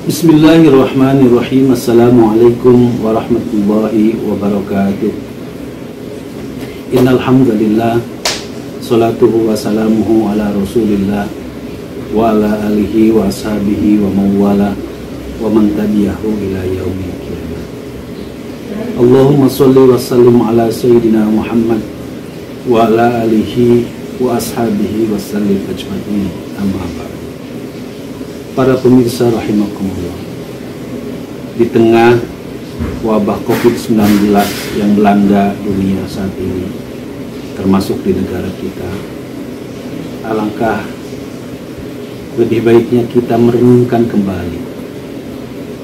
Bismillahirrahmanirrahim. Assalamualaikum warahmatullahi wabarakatuh. Innal hamdalillah, salatuhu wa salamuhu ala Rasulillah wa ala alihi wa ashabihi wa mawala wa man tabi'ahu ila yaumil qiyamah. Allahumma shalli wa sallim ala sayyidina Muhammad wa ala alihi wa ashabihi wa sallim ajma'in. Amma ba'd. Para pemirsa rahimakumullah, di tengah wabah COVID-19 yang melanda dunia saat ini, termasuk di negara kita, alangkah lebih baiknya kita merenungkan kembali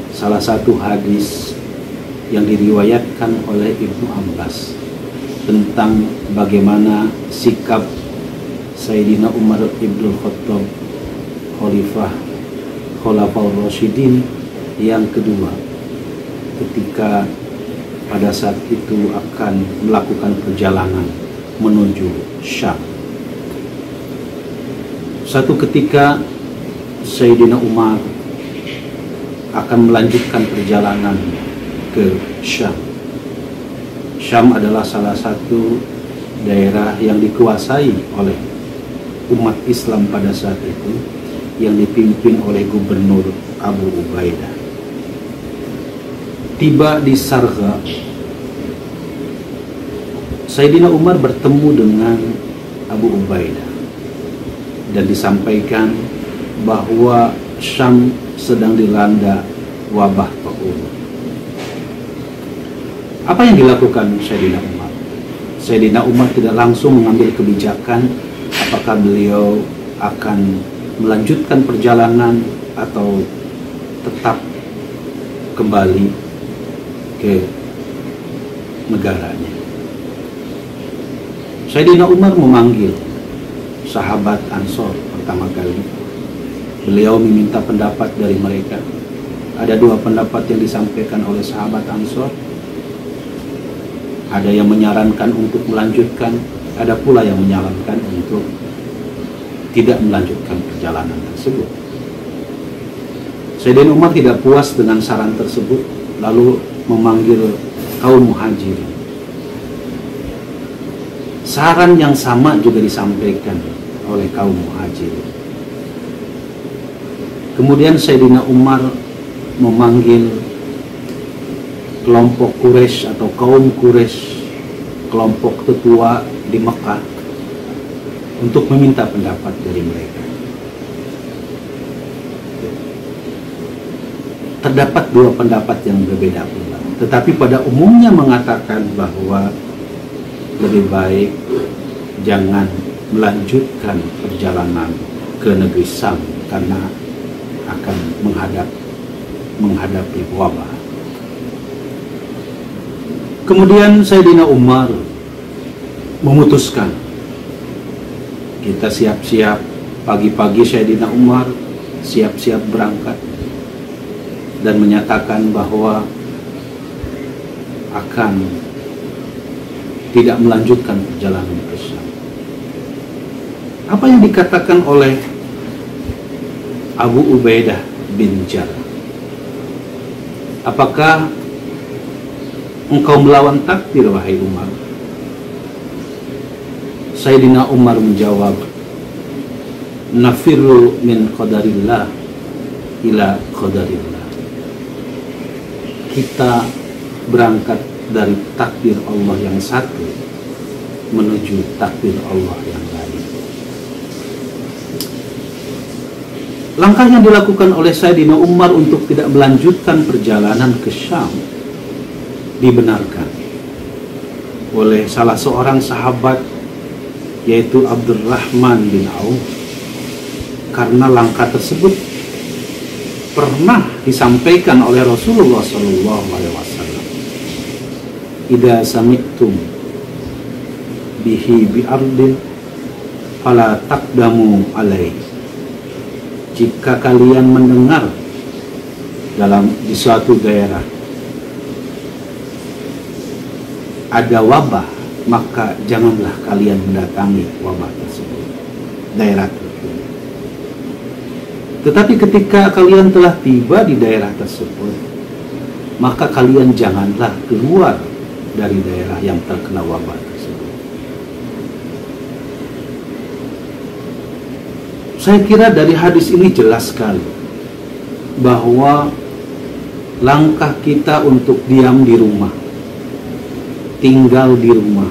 salah satu hadis yang diriwayatkan oleh Ibnu Abbas tentang bagaimana sikap Sayyidina Umar Ibnul Khattab, Khalifah Khulafaur Rasyidin yang kedua, ketika pada saat itu akan melakukan perjalanan menuju Syam. Satu ketika Sayyidina Umar akan melanjutkan perjalanan ke Syam. Syam adalah salah satu daerah yang dikuasai oleh umat Islam pada saat itu, yang dipimpin oleh Gubernur Abu Ubaidah. Tiba di Sargha, Sayyidina Umar bertemu dengan Abu Ubaidah dan disampaikan bahwa Syam sedang dilanda wabah taun. Apa yang dilakukan Sayyidina Umar? Sayyidina Umar tidak langsung mengambil kebijakan apakah beliau akan melanjutkan perjalanan atau tetap kembali ke negaranya. Sayyidina Umar memanggil sahabat Ansor pertama kali. Beliau meminta pendapat dari mereka. Ada dua pendapat yang disampaikan oleh sahabat Ansor. Ada yang menyarankan untuk melanjutkan, ada pula yang menyarankan untuk tidak melanjutkan perjalanan tersebut. Sayyidina Umar tidak puas dengan saran tersebut, lalu memanggil kaum muhajirin. Saran yang sama juga disampaikan oleh kaum muhajirin. Kemudian Sayyidina Umar memanggil kelompok Quraisy atau kaum Quraisy, kelompok tetua di Mekah, untuk meminta pendapat dari mereka. Terdapat dua pendapat yang berbeda pula, tetapi pada umumnya mengatakan bahwa lebih baik jangan melanjutkan perjalanan ke negeri Syam karena akan menghadapi wabah. Kemudian Sayyidina Umar memutuskan, kita siap-siap. Pagi-pagi Sayyidina Umar siap-siap berangkat dan menyatakan bahwa akan tidak melanjutkan perjalanan ke Syam. Apa yang dikatakan oleh Abu Ubaidah bin Jarrah? Apakah engkau melawan takdir, wahai Umar? Sayyidina Umar menjawab, nafirru min qadarillah ila qadarillah. Kita berangkat dari takdir Allah yang satu menuju takdir Allah yang lain. Langkah yang dilakukan oleh Sayyidina Umar untuk tidak melanjutkan perjalanan ke Syam dibenarkan oleh salah seorang sahabat, yaitu Abdurrahman bin Auf, karena langkah tersebut pernah disampaikan oleh Rasulullah SAW. Idza sami'tum bihi bi'ardin fala taqdamu alaihi. Jika kalian mendengar di suatu daerah ada wabah, maka janganlah kalian mendatangi wabah tersebut, daerah tersebut. Tetapi ketika kalian telah tiba di daerah tersebut, maka kalian janganlah keluar dari daerah yang terkena wabah tersebut. Saya kira dari hadis ini jelas sekali bahwa langkah kita untuk diam di rumah, tinggal di rumah,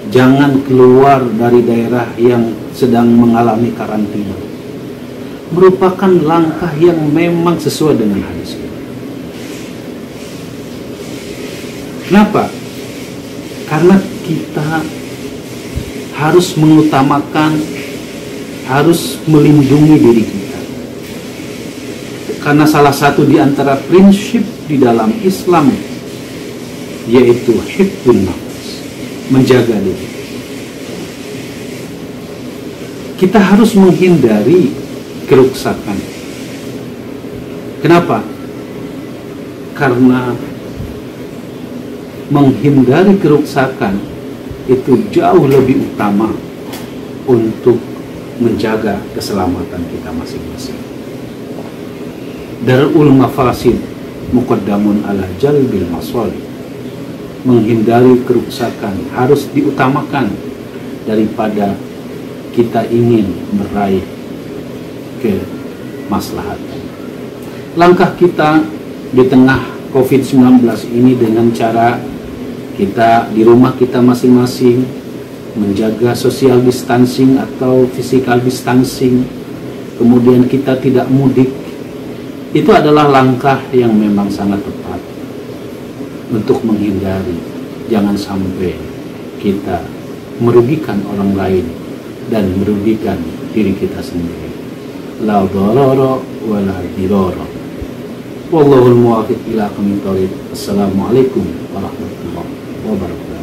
jangan keluar dari daerah yang sedang mengalami karantina, merupakan langkah yang memang sesuai dengan hadis ini. Kenapa? Karena kita harus mengutamakan, harus melindungi diri kita. Karena salah satu di antara prinsip di dalam Islam yaitu hifdzun nafs, menjaga diri. Kita harus menghindari kerusakan. Kenapa? Karena menghindari kerusakan itu jauh lebih utama untuk menjaga keselamatan kita masing-masing. Darul mafasid muqaddamun ala jalbil masalih. Menghindari kerusakan harus diutamakan daripada kita ingin meraih kemaslahatan. Langkah kita di tengah COVID-19 ini dengan cara kita di rumah kita masing-masing, menjaga social distancing atau physical distancing, kemudian kita tidak mudik, itu adalah langkah yang memang sangat tepat untuk menghindari jangan sampai kita merugikan orang lain dan merugikan diri kita sendiri. La darara wa la dirara. Wallahul muwaffiq ila aqwamit thoriq. Assalamualaikum warahmatullahi wabarakatuh.